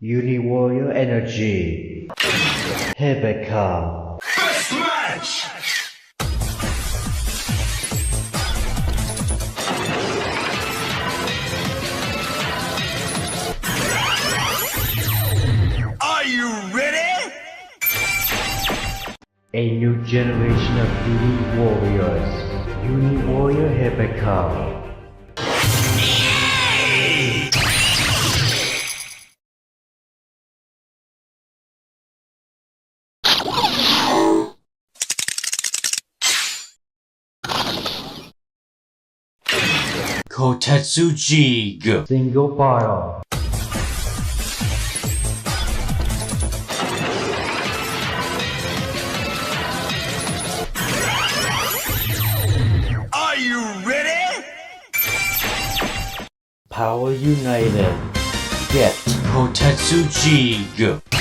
Uni Warrior Energy. Rebecca. First match! Are you ready? A new generation of Uni Warriors. Uni Warrior Rebecca. Kotetsu Jeeg. Single file. Are you ready? Power United. Get Kotetsu Jeeg.